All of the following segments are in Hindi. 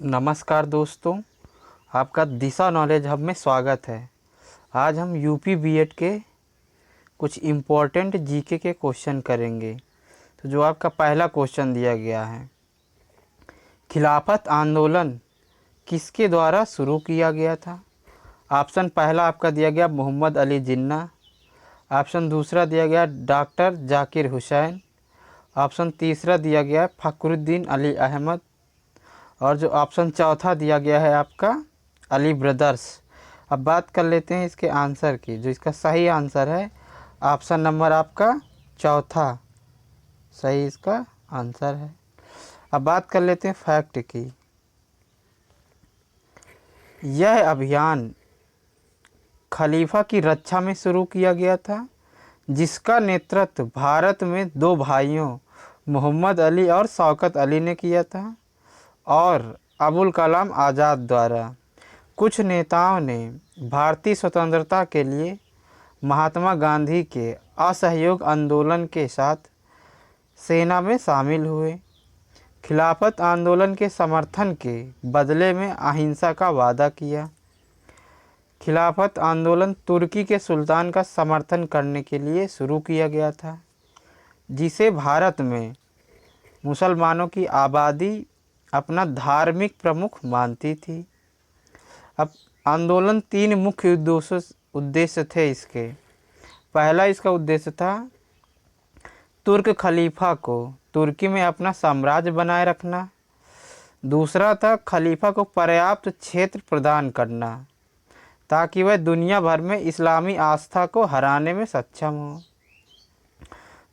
नमस्कार दोस्तों, आपका दिशा नॉलेज हब में स्वागत है। आज हम यूपी बीएड के कुछ इम्पोर्टेंट जीके के क्वेश्चन करेंगे। तो जो आपका पहला क्वेश्चन दिया गया है, खिलाफत आंदोलन किसके द्वारा शुरू किया गया था? ऑप्शन पहला आपका दिया गया मोहम्मद अली जिन्ना। ऑप्शन दूसरा दिया गया डॉक्टर जाकिर हुसैन। ऑप्शन तीसरा दिया गया फ़खरुद्दीन अली अहमद। और जो ऑप्शन चौथा दिया गया है आपका अली ब्रदर्स। अब बात कर लेते हैं इसके आंसर की। जो इसका सही आंसर है ऑप्शन नंबर आपका चौथा सही इसका आंसर है। अब बात कर लेते हैं फैक्ट की। यह अभियान खलीफा की रक्षा में शुरू किया गया था, जिसका नेतृत्व भारत में दो भाइयों मोहम्मद अली और शौकत अली ने किया था और अबुल कलाम आज़ाद द्वारा। कुछ नेताओं ने भारतीय स्वतंत्रता के लिए महात्मा गांधी के असहयोग आंदोलन के साथ सेना में शामिल हुए। खिलाफत आंदोलन के समर्थन के बदले में अहिंसा का वादा किया। खिलाफत आंदोलन तुर्की के सुल्तान का समर्थन करने के लिए शुरू किया गया था, जिसे भारत में मुसलमानों की आबादी अपना धार्मिक प्रमुख मानती थी। अब आंदोलन तीन मुख्य उद्देश्य थे इसके। पहला इसका उद्देश्य था तुर्क खलीफा को तुर्की में अपना साम्राज्य बनाए रखना। दूसरा था खलीफा को पर्याप्त क्षेत्र प्रदान करना ताकि वह दुनिया भर में इस्लामी आस्था को हराने में सक्षम हो।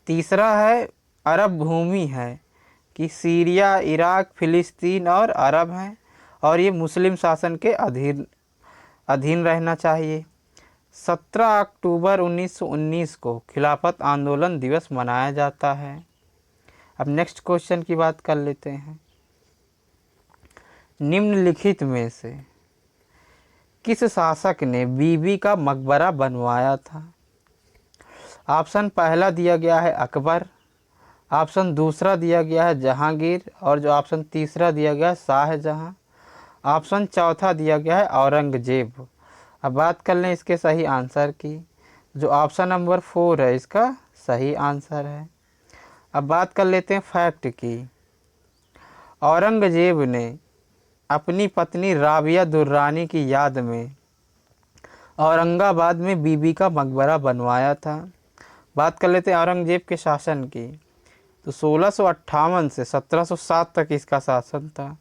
तीसरा है अरब भूमि है कि सीरिया, इराक, फिलिस्तीन और अरब हैं और ये मुस्लिम शासन के अधीन रहना चाहिए। 17 अक्टूबर 1919 को खिलाफत आंदोलन दिवस मनाया जाता है। अब नेक्स्ट क्वेश्चन की बात कर लेते हैं। निम्नलिखित में से किस शासक ने बीबी का मकबरा बनवाया था? ऑप्शन पहला दिया गया है अकबर। ऑप्शन दूसरा दिया गया है जहांगीर और जो ऑप्शन तीसरा दिया गया है शाहजहां। ऑप्शन चौथा दिया गया है औरंगजेब। अब बात कर लें इसके सही आंसर की। जो ऑप्शन नंबर 4 है इसका सही आंसर है। अब बात कर लेते हैं फैक्ट की। औरंगजेब ने अपनी पत्नी राबिया दुर्रानी की याद में औरंगाबाद में बीबी का मकबरा बनवाया था। बात कर लेते हैं औरंगजेब के शासन की। तो 1658 से 1707 तक इसका शासन था।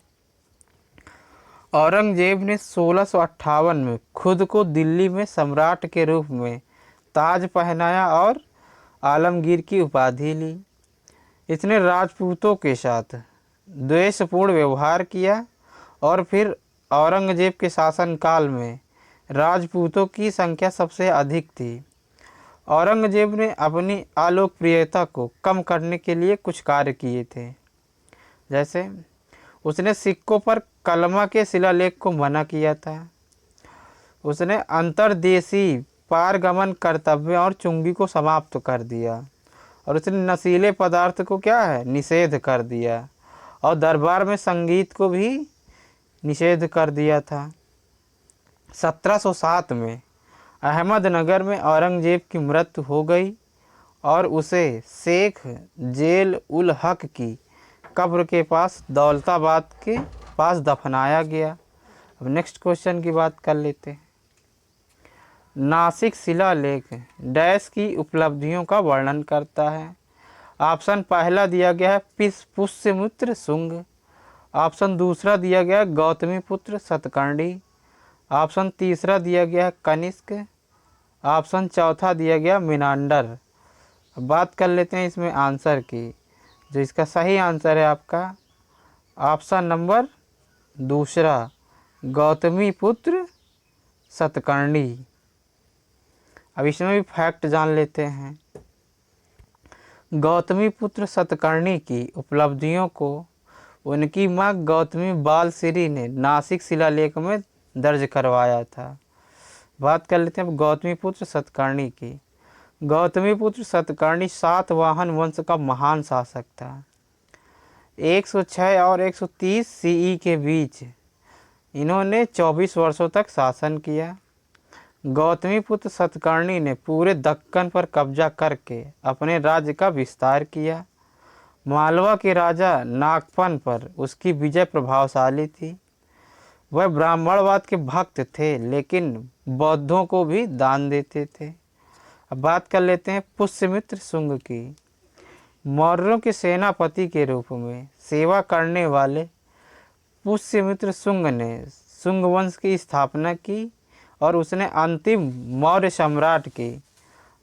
औरंगजेब ने 1658 में खुद को दिल्ली में सम्राट के रूप में ताज पहनाया और आलमगीर की उपाधि ली। इसने राजपूतों के साथ द्वेषपूर्ण व्यवहार किया और फिर औरंगजेब के शासनकाल में राजपूतों की संख्या सबसे अधिक थी। औरंगजेब ने अपनी अलोकप्रियता को कम करने के लिए कुछ कार्य किए थे। जैसे उसने सिक्कों पर कलमा के शिलालेख को मना किया था। उसने अंतर्देशीय पारगमन कर्तव्य और चुंगी को समाप्त कर दिया और उसने नशीले पदार्थ को क्या है निषेध कर दिया और दरबार में संगीत को भी निषेध कर दिया था। 1707 में अहमदनगर में औरंगजेब की मृत्यु हो गई और उसे शेख जेल उल हक की कब्र के पास दौलताबाद के पास दफनाया गया। अब नेक्स्ट क्वेश्चन की बात कर लेते हैं। नासिक शिलालेख डैश की उपलब्धियों का वर्णन करता है। ऑप्शन पहला दिया गया है पुष्यमित्र शुंग। ऑप्शन दूसरा दिया गया है गौतमीपुत्र सतकर्णी। ऑप्शन तीसरा दिया गया है कनिष्क। ऑप्शन चौथा दिया गया मिनांडर। अब बात कर लेते हैं इसमें आंसर की। जो इसका सही आंसर है आपका ऑप्शन नंबर दूसरा गौतमीपुत्र सतकर्णी। अब इसमें भी फैक्ट जान लेते हैं। गौतमीपुत्र सतकर्णी की उपलब्धियों को उनकी मां गौतमी बालश्री ने नासिक शिलालेख में दर्ज करवाया था। बात कर लेते हैं गौतमीपुत्र सतकर्णी की। गौतमीपुत्र सतकर्णी सातवाहन वंश का महान शासक था। 106 और 130 सीई के बीच इन्होंने 24 वर्षों तक शासन किया। गौतमीपुत्र सतकर्णी ने पूरे दक्कन पर कब्जा करके अपने राज्य का विस्तार किया। मालवा के राजा नागफन पर उसकी विजय प्रभावशाली थी। वह ब्राह्मणवाद के भक्त थे लेकिन बौद्धों को भी दान देते थे। अब बात कर लेते हैं पुष्यमित्र शुंग की। मौर्यों के सेनापति के रूप में सेवा करने वाले पुष्यमित्र शुंग ने शुंग वंश की स्थापना की और उसने अंतिम मौर्य सम्राट की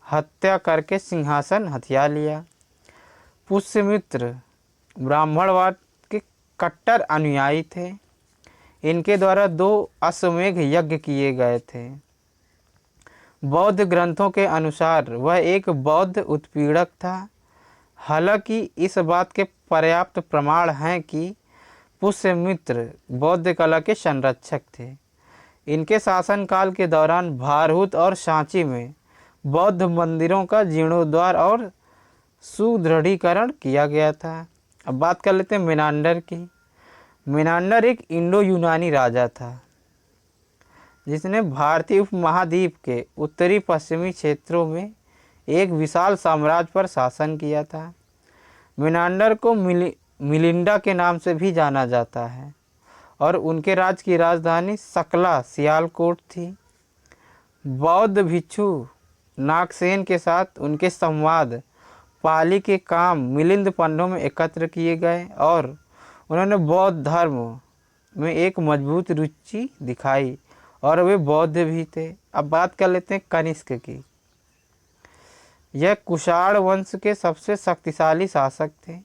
हत्या करके सिंहासन हथिया लिया। पुष्यमित्र ब्राह्मणवाद के कट्टर अनुयायी थे। इनके द्वारा 2 अश्वमेध यज्ञ किए गए थे। बौद्ध ग्रंथों के अनुसार वह एक बौद्ध उत्पीड़क था। हालांकि इस बात के पर्याप्त प्रमाण हैं कि पुष्यमित्र बौद्ध कला के संरक्षक थे। इनके शासनकाल के दौरान भारहूत और सांची में बौद्ध मंदिरों का जीर्णोद्धार और सुदृढ़ीकरण किया गया था। अब बात कर लेते हैं मेनांडर की। मेनांडर एक इंडो यूनानी राजा था जिसने भारतीय उपमहाद्वीप के उत्तरी पश्चिमी क्षेत्रों में एक विशाल साम्राज्य पर शासन किया था। मेनांडर को मिलिंडा के नाम से भी जाना जाता है और उनके राज्य की राजधानी सकला सियालकोट थी। बौद्ध भिक्षु नागसेन के साथ उनके संवाद पाली के काम मिलिंद पंडों में एकत्र किए गए और उन्होंने बौद्ध धर्म में एक मजबूत रुचि दिखाई और वे बौद्ध भी थे। अब बात कर लेते हैं कनिष्क की। यह कुषाण वंश के सबसे शक्तिशाली शासक थे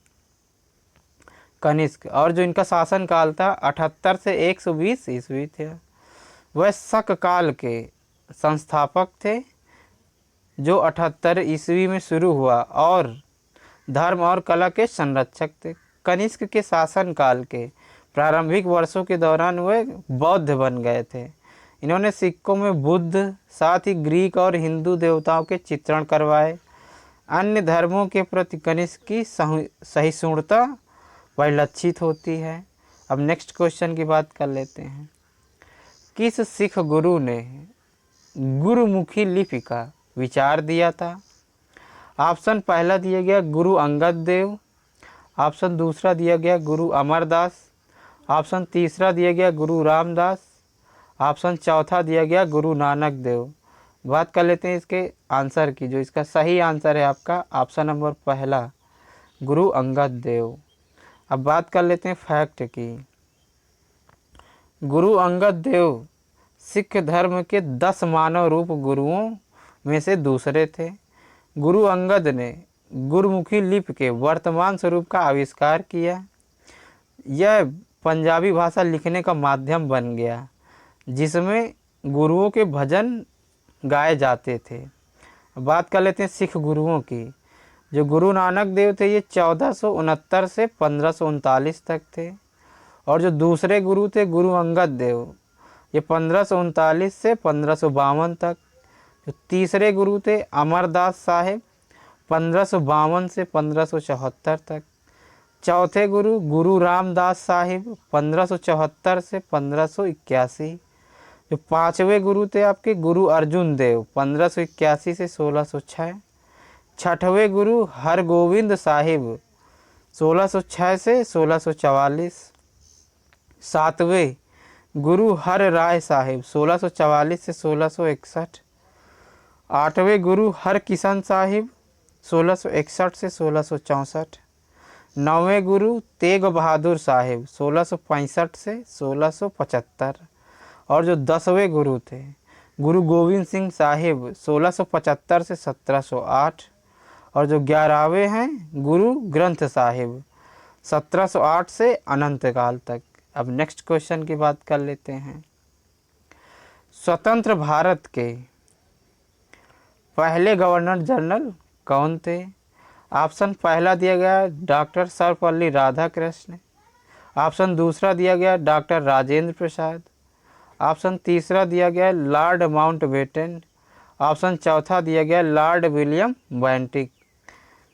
कनिष्क, और जो इनका शासन काल था 78 से 120 ईस्वी थे। वह शक काल के संस्थापक थे जो 78 ईस्वी में शुरू हुआ और धर्म और कला के संरक्षक थे। कनिष्क के शासन काल के प्रारंभिक वर्षों के दौरान वे बौद्ध बन गए थे। इन्होंने सिक्कों में बुद्ध साथ ही ग्रीक और हिंदू देवताओं के चित्रण करवाए। अन्य धर्मों के प्रति कनिष्क की सहिष्णुता परिलक्षित होती है। अब नेक्स्ट क्वेश्चन की बात कर लेते हैं। किस सिख गुरु ने गुरुमुखी लिपि का विचार दिया था? ऑप्शन पहला दिया गया गुरु अंगद देव, ऑप्शन दूसरा दिया गया गुरु अमरदास, ऑप्शन तीसरा दिया गया गुरु रामदास, ऑप्शन चौथा दिया गया गुरु नानक देव। बात कर लेते हैं इसके आंसर की। जो इसका सही आंसर है आपका ऑप्शन नंबर पहला गुरु अंगद देव। अब बात कर लेते हैं फैक्ट की। गुरु अंगद देव सिख धर्म के 10 मानव रूप गुरुओं में से दूसरे थे। गुरु अंगद ने गुरुमुखी लिपि के वर्तमान स्वरूप का आविष्कार किया। यह पंजाबी भाषा लिखने का माध्यम बन गया जिसमें गुरुओं के भजन गाए जाते थे। बात कर लेते हैं सिख गुरुओं की। जो गुरु नानक देव थे ये 1469 से 1539 तक थे, और जो दूसरे गुरु थे गुरु अंगद देव ये 1539 से 1552 तक। जो तीसरे गुरु थे अमरदास साहिब 1552 से 1574 तक। चौथे गुरु गुरु रामदास साहिब 1574 से 1581। जो पांचवें गुरु थे आपके गुरु अर्जुन देव 1581 से 1606। छठवें गुरु हरगोविंद साहिब 1606 से 1644। सातवें गुरु हर राय साहिब 1644 से 1661। आठवें गुरु हर किशन साहिब 1661 से 1664। नौवें गुरु तेग बहादुर साहिब 1665 से 1675। और जो 10वें गुरु थे गुरु गोविंद सिंह साहिब 1675 से 1708। और जो 11वें हैं गुरु ग्रंथ साहिब 1708 से अनंत काल तक। अब नेक्स्ट क्वेश्चन की बात कर लेते हैं। स्वतंत्र भारत के पहले गवर्नर जनरल कौन थे? ऑप्शन पहला दिया गया डॉक्टर सर्वपल्ली राधाकृष्ण, ऑप्शन दूसरा दिया गया डॉक्टर राजेंद्र प्रसाद, ऑप्शन तीसरा दिया गया लॉर्ड माउंटबेटन, ऑप्शन चौथा दिया गया लॉर्ड विलियम बेंटिक।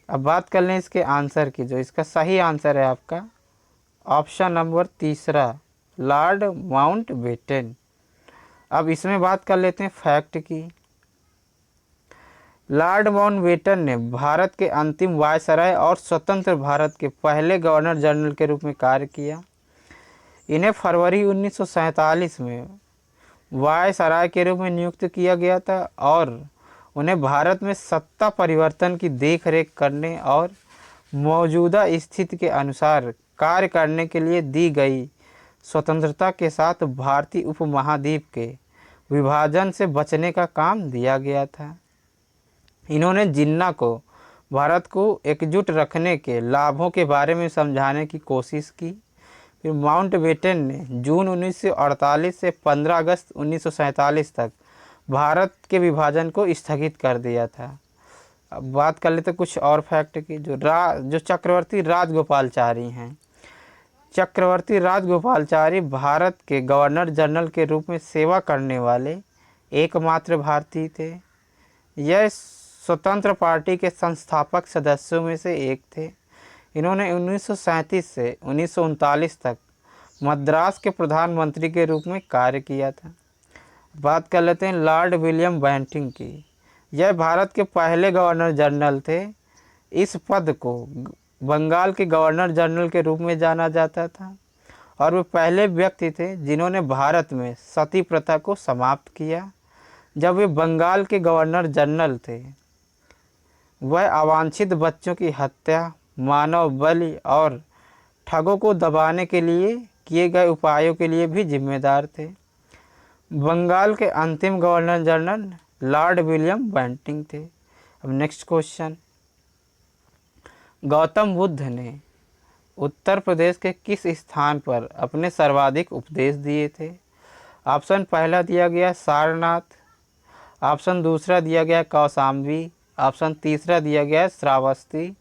अब बात कर लें इसके आंसर की। जो इसका सही आंसर है आपका ऑप्शन नंबर तीसरा लॉर्ड माउंटबेटन। अब इसमें बात कर लेते हैं फैक्ट की। लॉर्ड माउंटबेटन ने भारत के अंतिम वायसराय और स्वतंत्र भारत के पहले गवर्नर जनरल के रूप में कार्य किया। इन्हें फरवरी 1947 में वायसराय के रूप में नियुक्त किया गया था और उन्हें भारत में सत्ता परिवर्तन की देखरेख करने और मौजूदा स्थिति के अनुसार कार्य करने के लिए दी गई स्वतंत्रता के साथ भारतीय उपमहाद्वीप के विभाजन से बचने का काम दिया गया था। इन्होंने जिन्ना को भारत को एकजुट रखने के लाभों के बारे में समझाने की कोशिश की। फिर माउंटबेटन ने जून 1948 से 15 अगस्त 1947 तक भारत के विभाजन को स्थगित कर दिया था। अब बात कर लेते कुछ और फैक्ट की। जो चक्रवर्ती राजगोपालाचारी हैं। चक्रवर्ती राजगोपालाचारी भारत के गवर्नर जनरल के रूप में सेवा करने वाले एकमात्र भारतीय थे। यह स्वतंत्र पार्टी के संस्थापक सदस्यों में से एक थे। इन्होंने 1937 से 1939 तक मद्रास के प्रधानमंत्री के रूप में कार्य किया था। बात कर लेते हैं लॉर्ड विलियम बेंटिंक की। यह भारत के पहले गवर्नर जनरल थे। इस पद को बंगाल के गवर्नर जनरल के रूप में जाना जाता था और वे पहले व्यक्ति थे जिन्होंने भारत में सती प्रथा को समाप्त किया। जब वे बंगाल के गवर्नर जनरल थे, वह अवांछित बच्चों की हत्या, मानव बलि और ठगों को दबाने के लिए किए गए उपायों के लिए भी जिम्मेदार थे। बंगाल के अंतिम governor general Lord William Bentinck थे। अब नेक्स्ट क्वेश्चन, गौतम बुद्ध ने उत्तर प्रदेश के किस स्थान पर अपने सर्वाधिक उपदेश दिए थे? ऑप्शन पहला दिया गया सारनाथ, ऑप्शन दूसरा दिया गया कौशाम्बी, ऑप्शन तीसरा दिया गया श्रावस्ती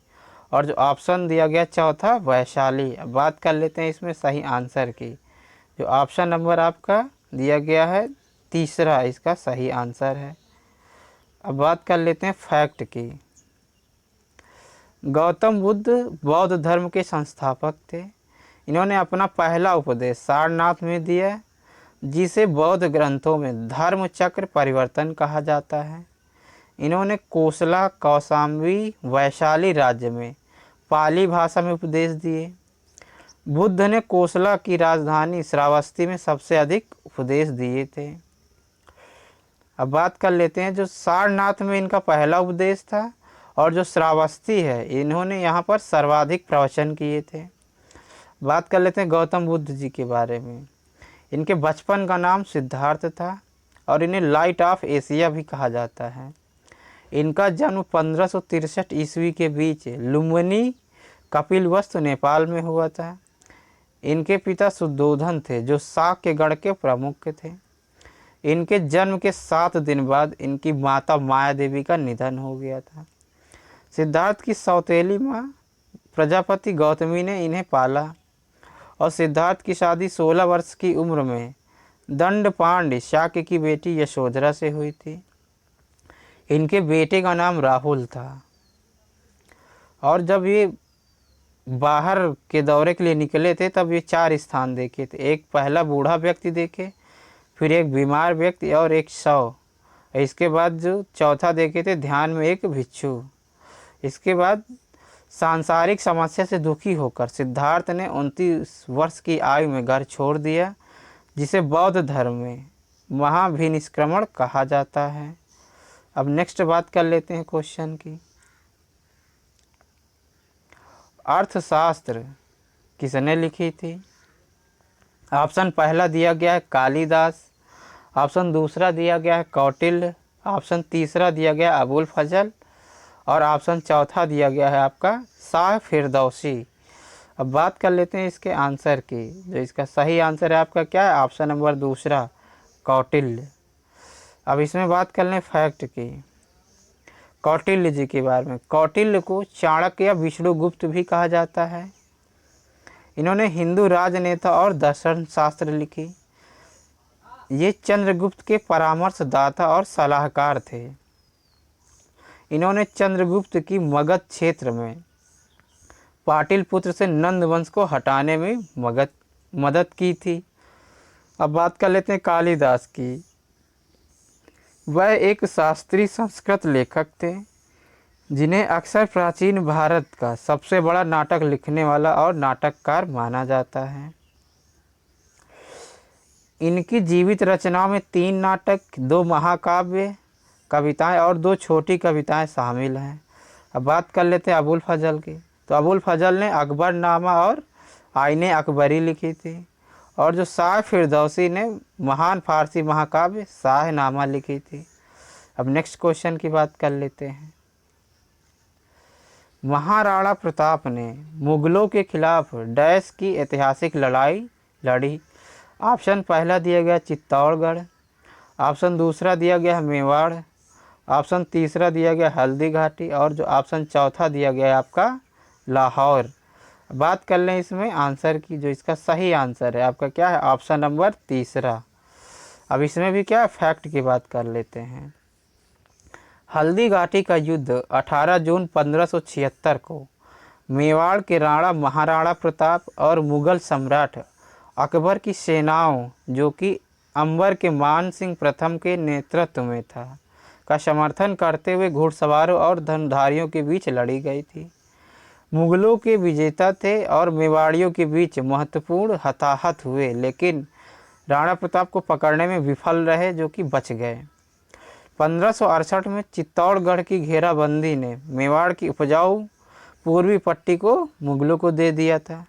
और जो ऑप्शन दिया गया चौथा वैशाली। अब बात कर लेते हैं इसमें सही आंसर की। जो ऑप्शन नंबर आपका दिया गया है तीसरा, इसका सही आंसर है। अब बात कर लेते हैं फैक्ट की। गौतम बुद्ध बौद्ध धर्म के संस्थापक थे। इन्होंने अपना पहला उपदेश सारनाथ में दिया, जिसे बौद्ध ग्रंथों में धर्म चक्र परिवर्तन कहा जाता है। इन्होंने कोसला, कौशाम्बी, वैशाली राज्य में पाली भाषा में उपदेश दिए। बुद्ध ने कोसला की राजधानी श्रावस्ती में सबसे अधिक उपदेश दिए थे। अब बात कर लेते हैं जो सारनाथ में इनका पहला उपदेश था और जो श्रावस्ती है इन्होंने यहाँ पर सर्वाधिक प्रवचन किए थे। बात कर लेते हैं गौतम बुद्ध जी के बारे में। इनके बचपन का नाम सिद्धार्थ था और इन्हें लाइट ऑफ एशिया भी कहा जाता है। इनका जन्म 1563 ईस्वी के बीच लुम्बिनी कपिलवस्तु नेपाल में हुआ था। इनके पिता सुद्धोधन थे जो शाक्य गण के प्रमुख थे। इनके जन्म के 7 दिन बाद इनकी माता माया देवी का निधन हो गया था। सिद्धार्थ की सौतेली माँ प्रजापति गौतमी ने इन्हें पाला और सिद्धार्थ की शादी 16 वर्ष की उम्र में दंडपांड शाक्य की बेटी यशोधरा से हुई थी। इनके बेटे का नाम राहुल था और जब ये बाहर के दौरे के लिए निकले थे तब ये 4 स्थान देखे थे। एक पहला बूढ़ा व्यक्ति देखे, फिर एक बीमार व्यक्ति और एक शव। इसके बाद जो चौथा देखे थे ध्यान में एक भिक्षु। इसके बाद सांसारिक समस्या से दुखी होकर सिद्धार्थ ने 29 वर्ष की आयु में घर छोड़ दिया, जिसे बौद्ध धर्म में महाभिनिष्क्रमण कहा जाता है। अब नेक्स्ट बात कर लेते हैं क्वेश्चन की। अर्थशास्त्र किसने लिखी थी? ऑप्शन पहला दिया गया है कालिदास, ऑप्शन दूसरा दिया गया है कौटिल्य, ऑप्शन तीसरा दिया गया है अबुल फजल और ऑप्शन चौथा दिया गया है आपका शाह फिरदौसी। अब बात कर लेते हैं इसके आंसर की। जो इसका सही आंसर है आपका क्या है? ऑप्शन नंबर दूसरा कौटिल्य। अब इसमें बात कर लें फैक्ट की कौटिल्य जी के बारे में। कौटिल्य को चाणक्य या विष्णुगुप्त भी कहा जाता है। इन्होंने हिंदू राजनेता और दर्शन शास्त्र लिखी। ये चंद्रगुप्त के परामर्शदाता और सलाहकार थे। इन्होंने चंद्रगुप्त की मगध क्षेत्र में पाटिलपुत्र से नंद वंश को हटाने में मदद की थी अब बात कर लेते हैं कालिदास की। वह एक शास्त्रीय संस्कृत लेखक थे जिन्हें अक्सर प्राचीन भारत का सबसे बड़ा नाटक लिखने वाला और नाटककार माना जाता है। इनकी जीवित रचनाओं में 3 नाटक, 2 महाकाव्य कविताएं और 2 छोटी कविताएं शामिल हैं। अब बात कर लेते हैं अबुल फजल की। तो अबुल फजल ने अकबरनामा और आईने अकबरी लिखी थी, और जो शाह फिरदौसी ने महान फारसी महाकाव्य शाहनामा लिखी थी। अब नेक्स्ट क्वेश्चन की बात कर लेते हैं। महाराणा प्रताप ने मुगलों के खिलाफ डैश की ऐतिहासिक लड़ाई लड़ी। ऑप्शन पहला दिया गया चित्तौड़गढ़, ऑप्शन दूसरा दिया गया मेवाड़, ऑप्शन तीसरा दिया गया हल्दी घाटी, और जो ऑप्शन चौथा दिया गया है आपका लाहौर। बात कर लें इसमें आंसर की। जो इसका सही आंसर है आपका क्या है, ऑप्शन नंबर तीसरा। अब इसमें भी क्या फैक्ट की बात कर लेते हैं। हल्दी घाटी का युद्ध 18 जून 1576 को मेवाड़ के राणा महाराणा प्रताप और मुगल सम्राट अकबर की सेनाओं, जो कि अंबर के मान सिंह प्रथम के नेतृत्व में था, का समर्थन करते हुए घुड़सवारों और धनुधारियों के बीच लड़ी गई थी। मुगलों के विजेता थे और मेवाड़ियों के बीच महत्वपूर्ण हताहत हुए, लेकिन राणा प्रताप को पकड़ने में विफल रहे, जो कि बच गए। 1568 में चित्तौड़गढ़ की घेराबंदी ने मेवाड़ की उपजाऊ पूर्वी पट्टी को मुगलों को दे दिया था।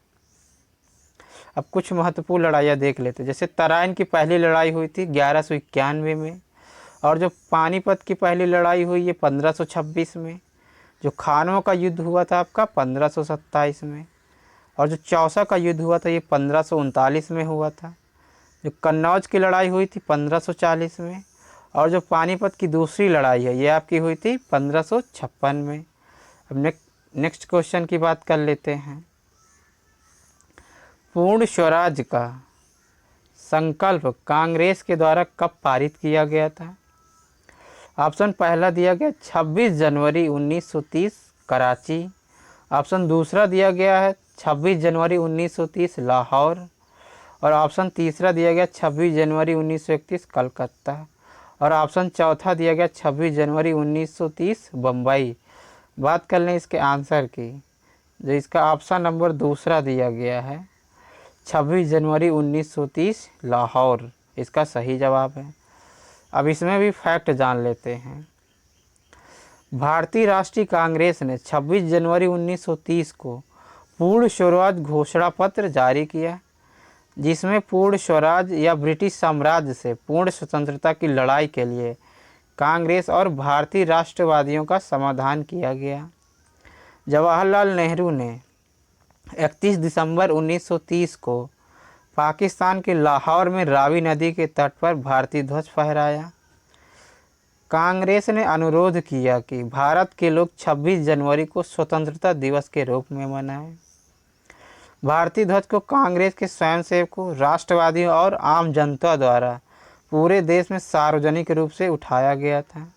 अब कुछ महत्वपूर्ण लड़ाइयाँ देख लेते हैं। जैसे तराइन की पहली लड़ाई हुई थी 1191 में, और जो पानीपत की पहली लड़ाई हुई ये 1526 में। जो खानों का युद्ध हुआ था आपका 1527 में, और जो चौसा का युद्ध हुआ था ये 1539 में हुआ था। जो कन्नौज की लड़ाई हुई थी 1540 में, और जो पानीपत की दूसरी लड़ाई है ये आपकी हुई थी 1556 में। अब नेक्स्ट क्वेश्चन की बात कर लेते हैं। पूर्ण स्वराज का संकल्प कांग्रेस के द्वारा कब पारित किया गया था? ऑप्शन पहला दिया गया 26 जनवरी 1930 कराची, ऑप्शन दूसरा दिया गया है 26 जनवरी 1930 लाहौर, और ऑप्शन तीसरा दिया गया 26 जनवरी 1931 कलकत्ता, और ऑप्शन चौथा दिया गया 26 जनवरी 1930 बम्बई। बात कर लें इसके आंसर की। जो इसका ऑप्शन नंबर दूसरा दिया गया है 26 जनवरी 1930 लाहौर, इसका सही जवाब है। अब इसमें भी फैक्ट जान लेते हैं। भारतीय राष्ट्रीय कांग्रेस ने 26 जनवरी 1930 को पूर्ण स्वराज घोषणा पत्र जारी किया, जिसमें पूर्ण स्वराज या ब्रिटिश साम्राज्य से पूर्ण स्वतंत्रता की लड़ाई के लिए कांग्रेस और भारतीय राष्ट्रवादियों का समाधान किया गया। जवाहरलाल नेहरू ने 31 दिसंबर 1930 को पाकिस्तान के लाहौर में रावी नदी के तट पर भारतीय ध्वज फहराया। कांग्रेस ने अनुरोध किया कि भारत के लोग 26 जनवरी को स्वतंत्रता दिवस के रूप में मनाएं। भारतीय ध्वज को कांग्रेस के स्वयंसेवकों, राष्ट्रवादियों और आम जनता द्वारा पूरे देश में सार्वजनिक रूप से उठाया गया था।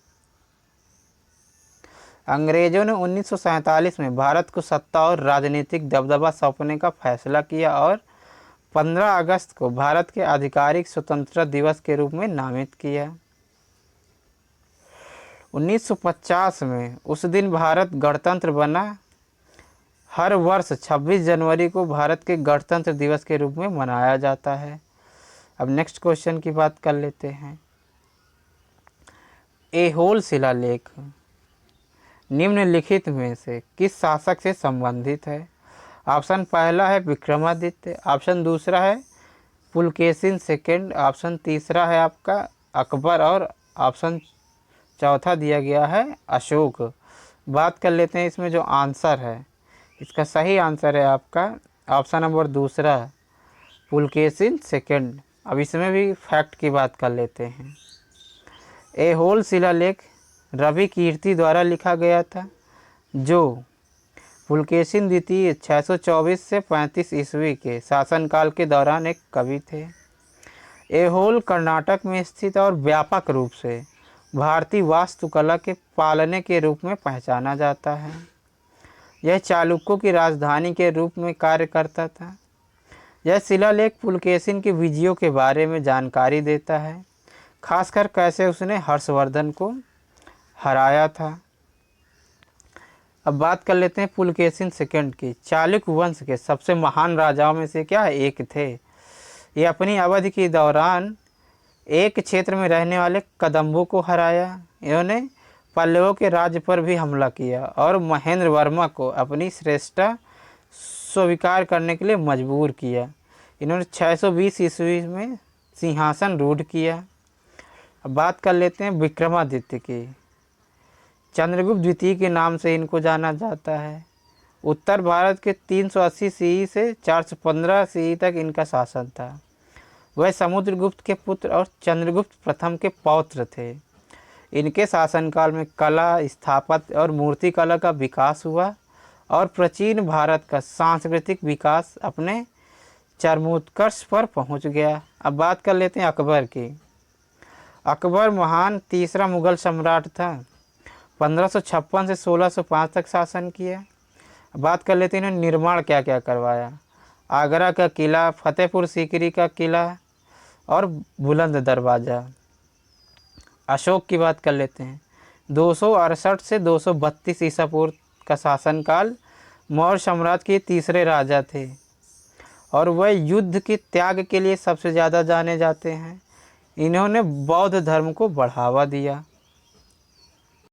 अंग्रेजों ने 1947 में भारत को सत्ता और राजनीतिक दबदबा सौंपने का फैसला किया और 15 अगस्त को भारत के आधिकारिक स्वतंत्रता दिवस के रूप में नामित किया। 1950 में उस दिन भारत गणतंत्र बना। हर वर्ष 26 जनवरी को भारत के गणतंत्र दिवस के रूप में मनाया जाता है। अब नेक्स्ट क्वेश्चन की बात कर लेते हैं। ऐहोल शिलालेख निम्नलिखित में से किस शासक से संबंधित है? ऑप्शन पहला है विक्रमादित्य, ऑप्शन दूसरा है पुलकेशिन सेकंड, ऑप्शन तीसरा है आपका अकबर, और ऑप्शन चौथा दिया गया है अशोक। बात कर लेते हैं इसमें जो आंसर है, इसका सही आंसर है आपका ऑप्शन नंबर दूसरा पुलकेशिन सेकंड। अब इसमें भी फैक्ट की बात कर लेते हैं। ऐहोल शिलालेख रवि कीर्ति द्वारा लिखा गया था, जो पुलकेशिन द्वितीय 624 से 35 ईस्वी के शासनकाल के दौरान एक कवि थे। ऐहोल कर्नाटक में स्थित और व्यापक रूप से भारतीय वास्तुकला के पालने के रूप में पहचाना जाता है। यह चालुक्यों की राजधानी के रूप में कार्य करता था। यह शिलालेख पुलकेशिन की विजयों के बारे में जानकारी देता है, खासकर कैसे उसने हर्षवर्धन को हराया था। अब बात कर लेते हैं पुलकेशिन सेकंड की। चालुक्य वंश के सबसे महान राजाओं में से क्या है, एक थे। ये अपनी अवधि के दौरान एक क्षेत्र में रहने वाले कदम्बों को हराया। इन्होंने पल्लवों के राज्य पर भी हमला किया और महेंद्र वर्मा को अपनी श्रेष्ठता स्वीकार करने के लिए मजबूर किया। इन्होंने 620 ईस्वी में सिंहासन रूढ़ किया। अब बात कर लेते हैं विक्रमादित्य की। चंद्रगुप्त द्वितीय के नाम से इनको जाना जाता है। उत्तर भारत के 380 सीई से 415 सीई तक इनका शासन था। वह समुद्रगुप्त के पुत्र और चंद्रगुप्त प्रथम के पौत्र थे। इनके शासनकाल में कला, स्थापत्य और मूर्ति कला का विकास हुआ और प्राचीन भारत का सांस्कृतिक विकास अपने चरमोत्कर्ष पर पहुंच गया। अब बात कर लेते हैं अकबर की। अकबर महान तीसरा मुगल सम्राट था। 1556 से 1605 तक शासन किया। बात कर लेते हैं इन्होंने निर्माण क्या क्या करवाया। आगरा का किला, फतेहपुर सीकरी का किला और बुलंद दरवाज़ा। अशोक की बात कर लेते हैं। 268 से 232 ईसा पूर्व का शासनकाल मौर्य साम्राज्य के तीसरे राजा थे और वह युद्ध के त्याग के लिए सबसे ज़्यादा जाने जाते हैं। इन्होंने बौद्ध धर्म को बढ़ावा दिया।